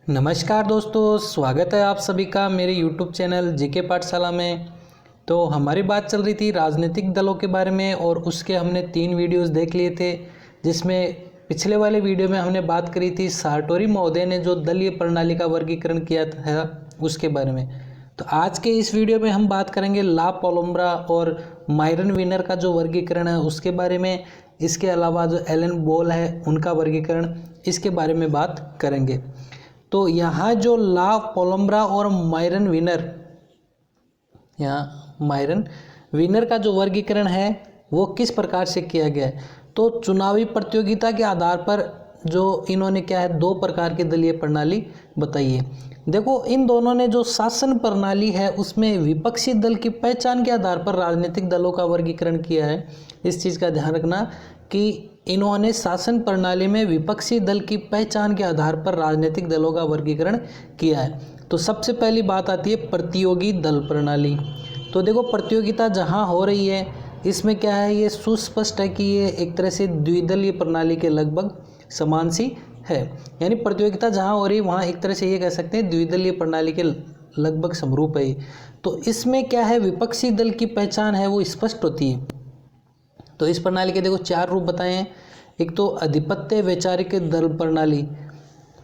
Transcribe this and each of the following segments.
नमस्कार दोस्तों, स्वागत है आप सभी का मेरे YouTube चैनल जीके पाठशाला में। तो हमारी बात चल रही थी राजनीतिक दलों के बारे में और उसके हमने 3 वीडियोस देख लिए थे, जिसमें पिछले वाले वीडियो में हमने बात करी थी सार्टोरी महोदय ने जो दलीय प्रणाली का वर्गीकरण किया था उसके बारे में। तो आज के इस वीडियो में हम बात करेंगे ला पोलोम्ब्रा और मायरन विनर का जो वर्गीकरण है उसके बारे में। इसके अलावा जो एलन बोल है उनका वर्गीकरण, इसके बारे में बात करेंगे। तो यहाँ जो ला पोलोम्ब्रा और मायरन विनर, यहाँ मायरन विनर का जो वर्गीकरण है वो किस प्रकार से किया गया है। तो चुनावी प्रतियोगिता के आधार पर जो इन्होंने क्या है 2 प्रकार की दलीय प्रणाली बताई है। देखो, इन दोनों ने जो शासन प्रणाली है उसमें विपक्षी दल की पहचान के आधार पर राजनीतिक दलों का वर्गीकरण किया है। इस चीज़ का ध्यान रखना कि इन्होंने शासन प्रणाली में विपक्षी दल की पहचान के आधार पर राजनीतिक दलों का वर्गीकरण किया है। तो सबसे पहली बात आती है प्रतियोगी दल प्रणाली। तो देखो, प्रतियोगिता जहाँ हो रही है इसमें क्या है, ये सुस्पष्ट है कि ये एक तरह से द्विदलीय प्रणाली के लगभग समान सी है। यानी प्रतियोगिता जहाँ हो रही है वहाँ एक तरह से ये कह सकते हैं द्विदलीय प्रणाली के लगभग समरूप है। तो इसमें क्या है, विपक्षी दल की पहचान है वो स्पष्ट होती है। तो इस प्रणाली के देखो 4 रूप बताए हैं। एक तो अधिपत्य वैचारिक दल प्रणाली।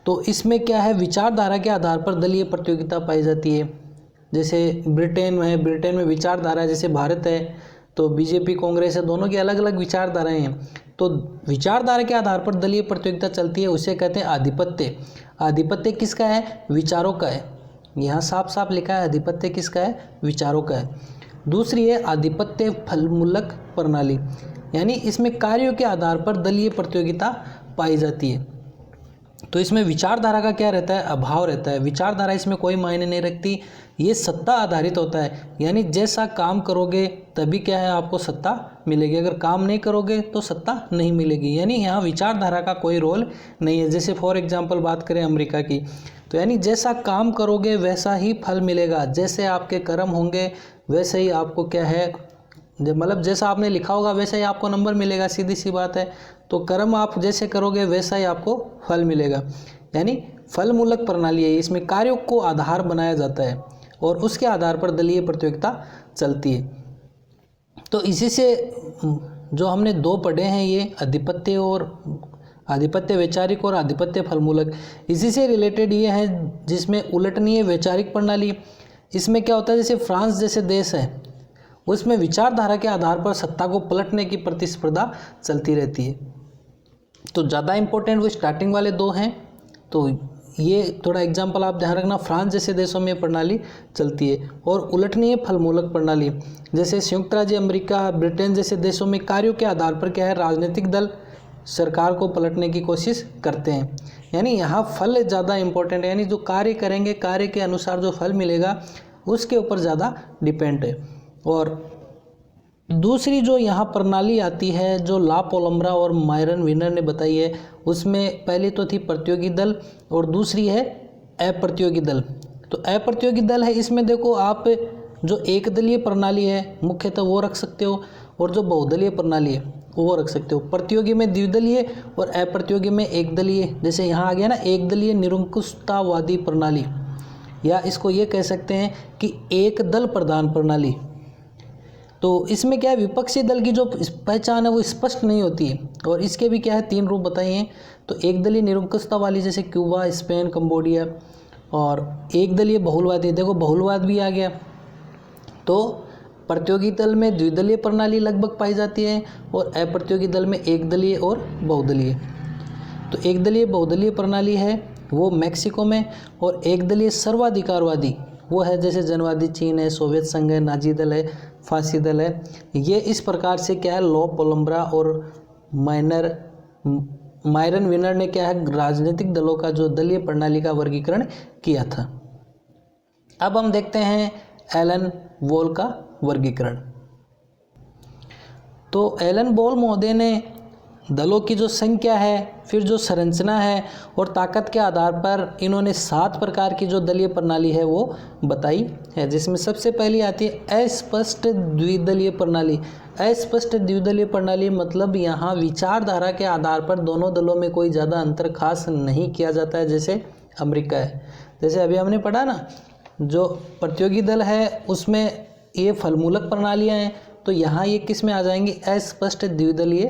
तो इसमें क्या है, विचारधारा के आधार पर दलीय प्रतियोगिता पाई जाती है। जैसे ब्रिटेन में विचारधारा है, जैसे भारत है तो बीजेपी कांग्रेस है, दोनों की अलग अलग विचारधाराएं हैं। तो विचारधारा के आधार पर दलीय प्रतियोगिता चलती है, उसे कहते हैं आधिपत्य। आधिपत्य किसका है, विचारों का है। यहाँ साफ साफ लिखा है आधिपत्य किसका है, विचारों का है। दूसरी है आधिपत्य फलमूलक प्रणाली, यानी इसमें कार्यों के आधार पर दलीय प्रतियोगिता पाई जाती है। तो इसमें विचारधारा का क्या रहता है, अभाव रहता है। विचारधारा इसमें कोई मायने नहीं रखती, ये सत्ता आधारित होता है। यानी जैसा काम करोगे तभी क्या है, आपको सत्ता मिलेगी, अगर काम नहीं करोगे तो सत्ता नहीं मिलेगी। यानी यहाँ विचारधारा का कोई रोल नहीं है। जैसे फॉर एग्जाम्पल बात करें अमेरिका की, तो यानी जैसा काम करोगे वैसा ही फल मिलेगा। जैसे आपके कर्म होंगे वैसे ही आपको क्या है, मतलब जैसा आपने लिखा होगा वैसा ही आपको नंबर मिलेगा, सीधी सी बात है। तो कर्म आप जैसे करोगे वैसा ही आपको फल मिलेगा। यानी फलमूलक प्रणाली है, इसमें कार्यों को आधार बनाया जाता है और उसके आधार पर दलीय प्रतियोगिता चलती है। तो इसी से जो हमने 2 पढ़े हैं, ये आधिपत्य वैचारिक और आधिपत्य फलमूलक, इसी से रिलेटेड ये है जिसमें उलटनीय वैचारिक प्रणाली। इसमें क्या होता है, जैसे फ्रांस जैसे देश है उसमें विचारधारा के आधार पर सत्ता को पलटने की प्रतिस्पर्धा चलती रहती है। तो ज़्यादा इम्पोर्टेंट वो स्टार्टिंग वाले 2 हैं। तो ये थोड़ा एग्जाम्पल आप ध्यान रखना, फ्रांस जैसे देशों में प्रणाली चलती है। और उलटनीय फलमूलक प्रणाली, जैसे संयुक्त राज्य अमेरिका, ब्रिटेन जैसे देशों में कार्यों के आधार पर क्या है, राजनीतिक दल सरकार को पलटने की कोशिश करते हैं। यानी यहाँ फल ज़्यादा इम्पोर्टेंट है, यानी जो कार्य करेंगे कार्य के अनुसार जो फल मिलेगा उसके ऊपर ज़्यादा डिपेंड है। और दूसरी जो यहाँ प्रणाली आती है जो ला पोलोम्ब्रा और मायरन विनर ने बताई है, उसमें पहली तो थी प्रतियोगी दल और दूसरी है अप्रतियोगी दल। तो अप्रतियोगी दल है, इसमें देखो आप जो एक दलीय प्रणाली है मुख्यतः वो रख सकते हो और जो बहुदलीय प्रणाली है वो रख सकते हो। प्रतियोगी में द्विदलीय और अप्रतियोगी में एक दलीय। जैसे यहाँ आ गया ना एक दलीय निरंकुशतावादी प्रणाली, या इसको ये कह सकते हैं कि एक दल प्रधान प्रणाली। तो इसमें क्या है, विपक्षी दल की जो पहचान है वो स्पष्ट नहीं होती है और इसके भी क्या है 3 रूप बताए हैं। तो एक दलीय निरंकुशता वाली जैसे क्यूबा, स्पेन, कंबोडिया, और एक दलीय बहुलवादी, देखो बहुलवाद भी आ गया। तो प्रतियोगी दल में द्विदलीय प्रणाली लगभग पाई जाती है और अप्रतियोगी दल में एक दलीय और बहुदलीय। तो एक दलीय बहुदलीय प्रणाली है वो मैक्सिको में, और एक दलीय सर्वाधिकारवादी वो है जैसे जनवादी चीन है, सोवियत संघ है, नाजी दल है, फांसी दल है। ये इस प्रकार से क्या है, ला पोलोम्ब्रा और मायरन विनर ने क्या है राजनीतिक दलों का जो दलीय प्रणाली का वर्गीकरण किया था। अब हम देखते हैं एलन बोल का वर्गीकरण। तो एलन बोल महोदय ने दलों की जो संख्या है, फिर जो संरचना है और ताकत के आधार पर इन्होंने 7 प्रकार की जो दलीय प्रणाली है वो बताई है, जिसमें सबसे पहली आती है अस्पष्ट द्विदलीय प्रणाली। अस्पष्ट द्विदलीय प्रणाली मतलब यहाँ विचारधारा के आधार पर दोनों दलों में कोई ज़्यादा अंतर खास नहीं किया जाता है, जैसे अमेरिका है। जैसे अभी हमने पढ़ा ना, जो प्रतियोगी दल है उसमें ये फलमूलक प्रणालियाँ हैं, तो यहाँ ये किस में आ जाएंगी, अस्पष्ट द्विदलीय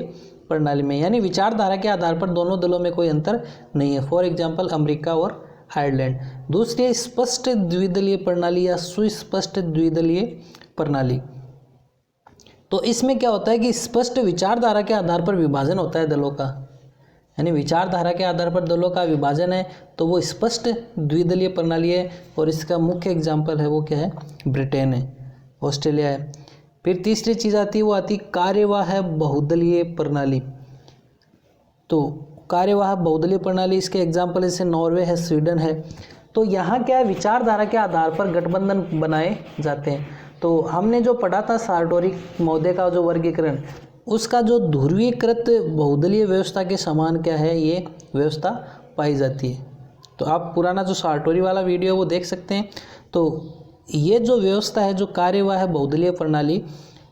प्रणाली में, यानी विचारधारा के आधार पर दोनों दलों में कोई अंतर नहीं है। फॉर एग्जाम्पल अमेरिका और आयरलैंड। दूसरी स्पष्ट द्विदलीय प्रणाली या सुस्पष्ट द्विदलीय प्रणाली। तो इसमें क्या होता है कि स्पष्ट विचारधारा के आधार पर विभाजन होता है दलों का, यानी विचारधारा के आधार पर दलों का विभाजन है, तो वो स्पष्ट द्विदलीय प्रणाली है। और इसका मुख्य एग्जाम्पल है वो क्या है, ब्रिटेन है, ऑस्ट्रेलिया है। फिर तीसरी चीज़ आती है, वो आती कार्यवाह बहुदलीय प्रणाली। तो कार्यवाह बहुदलीय प्रणाली, इसके एग्जाम्पल जैसे नॉर्वे है, स्वीडन है। तो यहाँ क्या है, विचारधारा के आधार पर गठबंधन बनाए जाते हैं। तो हमने जो पढ़ा था सार्टोरी महोदय का जो वर्गीकरण, उसका जो ध्रुवीकृत बहुदलीय व्यवस्था के समान क्या है, ये व्यवस्था पाई जाती है। तो आप पुराना जो सार्टोरी वाला वीडियो वो देख सकते हैं। तो ये जो व्यवस्था है, जो कार्यवाह बहुदलीय प्रणाली,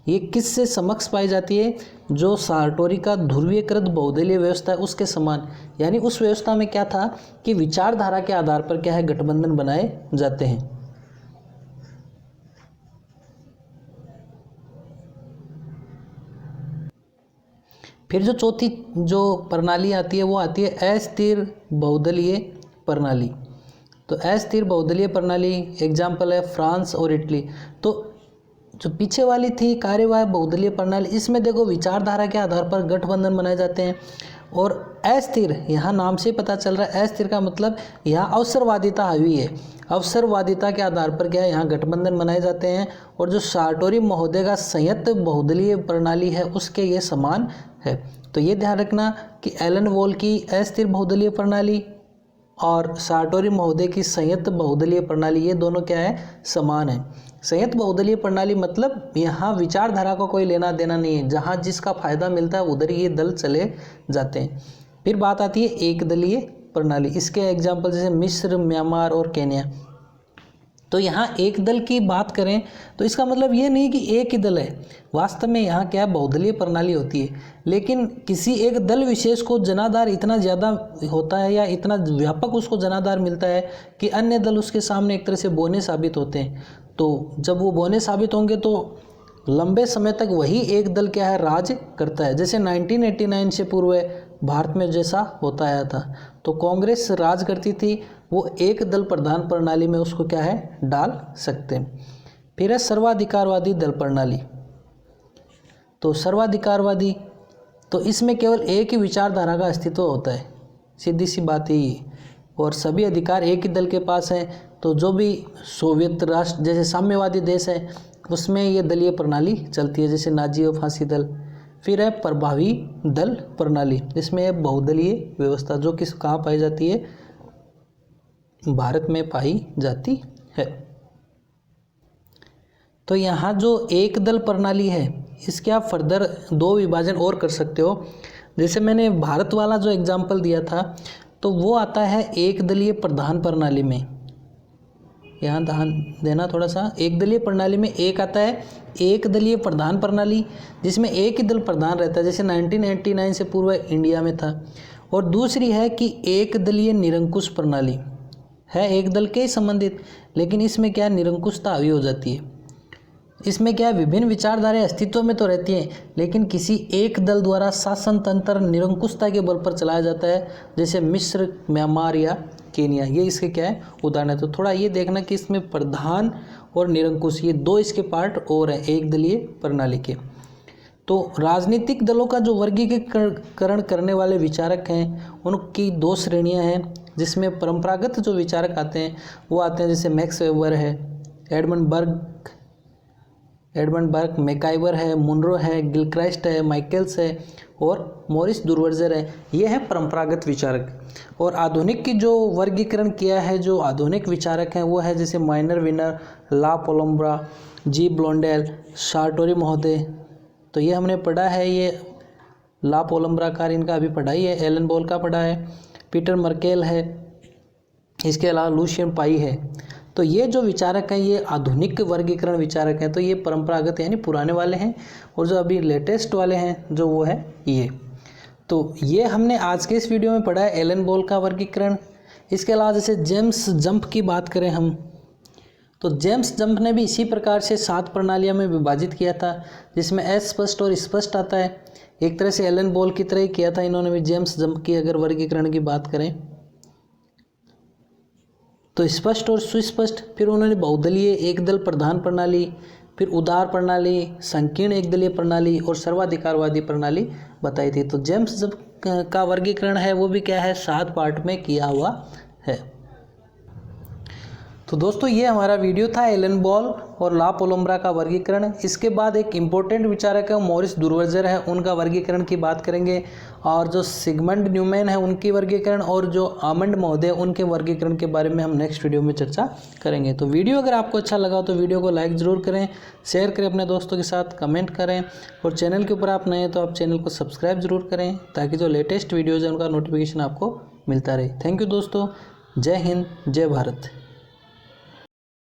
ये किससे समक्ष पाई जाती है, जो सार्टोरी का ध्रुवीकृत बहुदलीय व्यवस्था है उसके समान। यानी उस व्यवस्था में क्या था कि विचारधारा के आधार पर क्या है, गठबंधन बनाए जाते हैं। फिर जो चौथी जो प्रणाली आती है वो आती है अस्थिर बहुदलीय प्रणाली। तो अस्थिर बहुदलीय प्रणाली एग्जाम्पल है फ्रांस और इटली। तो जो पीछे वाली थी कार्यवाह बहुदलीय प्रणाली, इसमें देखो विचारधारा के आधार पर गठबंधन बनाए जाते हैं। और अस्थिर, यहाँ नाम से पता चल रहा है, अस्थिर का मतलब यहाँ अवसरवादिता हावी है। अवसरवादिता के आधार पर क्या है, यहाँ गठबंधन बनाए जाते हैं। और जो सार्टोरी महोदय का संयुक्त बहुदलीय प्रणाली है उसके ये समान है। तो ये ध्यान रखना कि एलन वॉल की अस्थिर बहुदलीय प्रणाली और सार्टोरी महोदय की संयुक्त बहुदलीय प्रणाली, ये दोनों क्या है, समान है। संयुक्त बहुदलीय प्रणाली मतलब यहाँ विचारधारा को कोई लेना देना नहीं है, जहाँ जिसका फायदा मिलता है उधर ये दल चले जाते हैं। फिर बात आती है एक दलीय प्रणाली। इसके एग्जाम्पल जैसे मिस्र, म्यांमार और केन्या। तो यहाँ एक दल की बात करें तो इसका मतलब ये नहीं कि एक ही दल है, वास्तव में यहाँ क्या है, बहुदलीय प्रणाली होती है। लेकिन किसी एक दल विशेष को जनाधार इतना ज़्यादा होता है या इतना व्यापक उसको जनाधार मिलता है कि अन्य दल उसके सामने एक तरह से बौने साबित होते हैं। तो जब वो बौने साबित होंगे तो लंबे समय तक वही एक दल क्या है, राज करता है। जैसे 1989 से पूर्व भारत में जैसा होता आया था, तो कांग्रेस राज करती थी, वो एक दल प्रधान प्रणाली में उसको क्या है, डाल सकते हैं। फिर है सर्वाधिकारवादी दल प्रणाली। तो सर्वाधिकारवादी, तो इसमें केवल एक ही विचारधारा का अस्तित्व होता है, सीधी सी बात यही है। और सभी अधिकार एक ही दल के पास हैं। तो जो भी सोवियत राष्ट्र जैसे साम्यवादी देश है उसमें ये दलीय प्रणाली चलती है, जैसे नाजी और फांसी दल। फिर है प्रभावी दल प्रणाली, जिसमें बहुदलीय व्यवस्था जो किस कहाँ पाई जाती है, भारत में पाई जाती है। तो यहाँ जो एक दल प्रणाली है इसके आप फर्दर दो विभाजन और कर सकते हो। जैसे मैंने भारत वाला जो एग्जाम्पल दिया था तो वो आता है एक दलीय प्रधान प्रणाली में। यहाँ ध्यान देना थोड़ा सा, एक दलीय प्रणाली में एक आता है एक दलीय प्रधान प्रणाली, जिसमें एक ही दल प्रधान रहता है, जैसे 1989 से पूर्व इंडिया में था। और दूसरी है कि एक दलीय निरंकुश प्रणाली है, एक दल के संबंधित, लेकिन इसमें क्या निरंकुशता हावी हो जाती है। इसमें क्या विभिन्न विचारधाराएं अस्तित्व में तो रहती हैं, लेकिन किसी एक दल द्वारा शासन तंत्र निरंकुशता के बल पर चलाया जाता है, जैसे मिस्र, म्यांमार या केन्या। ये इसके क्या है, उदाहरण है। तो थोड़ा ये देखना कि इसमें प्रधान और निरंकुश ये दो इसके पार्ट और हैं एक दलीय प्रणाली के। तो राजनीतिक दलों का जो वर्गीकरण करने वाले विचारक हैं उनकी दो श्रेणियां हैं, जिसमें परंपरागत जो विचारक आते हैं वो आते हैं जैसे मैक्स वेबर है, एडमंड बर्ग, मैकाइवर है, मुनरो है, गिलक्राइस्ट है, माइकल्स है और मॉरिस दुर्वर्जर है। ये है परंपरागत विचारक। और आधुनिक की जो वर्गीकरण किया है जो आधुनिक विचारक हैं वो है जैसे माइनर विनर, ला पोलोम्ब्रा, जी ब्लोंडेल, सार्टोरी महोदय। तो ये हमने पढ़ा है, ये ला पोलोम्ब्रा का इनका अभी पढ़ाई है, एलन बॉल का पढ़ा है, पीटर मर्केल है, इसके अलावा लुशियन पाई है। तो ये जो विचारक हैं ये आधुनिक वर्गीकरण विचारक हैं। तो ये परंपरागत यानी पुराने वाले हैं, और जो अभी लेटेस्ट वाले हैं जो वो है ये। तो ये हमने आज के इस वीडियो में पढ़ा है एलन बॉल का वर्गीकरण, इसके अलावा जैसे जेम्स जंप की बात करें हम, तो जेम्स जंप ने भी इसी प्रकार से 7 प्रणालियों में विभाजित किया था, जिसमें अस्पष्ट और स्पष्ट आता है। एक तरह से एलन बॉल की तरह ही किया था इन्होंने भी जेम्स जंप की अगर वर्गीकरण की बात करें तो स्पष्ट और सुस्पष्ट। फिर उन्होंने बहुदलीय एक दल प्रधान प्रणाली, फिर उदार प्रणाली, संकीर्ण एक दलीय प्रणाली और सर्वाधिकारवादी प्रणाली बताई थी। तो जेम्स जंप का वर्गीकरण है वो भी क्या है, 7 पार्ट में किया हुआ है। तो दोस्तों ये हमारा वीडियो था एलन बॉल और ला पोलोम्ब्रा का वर्गीकरण। इसके बाद एक इम्पोर्टेंट विचारक है मॉरिस दुर्वजर है, उनका वर्गीकरण की बात करेंगे, और जो सिगमंड न्यूमैन है उनकी वर्गीकरण, और जो आमंड महोदय उनके वर्गीकरण के बारे में हम नेक्स्ट वीडियो में चर्चा करेंगे। तो वीडियो अगर आपको अच्छा लगा तो वीडियो को लाइक ज़रूर करें, शेयर करें अपने दोस्तों के साथ, कमेंट करें, और चैनल के ऊपर आप नए हैं तो आप चैनल को सब्सक्राइब जरूर करें ताकि जो लेटेस्ट वीडियोज़ है उनका नोटिफिकेशन आपको मिलता रहे। थैंक यू दोस्तों, जय हिंद, जय भारत।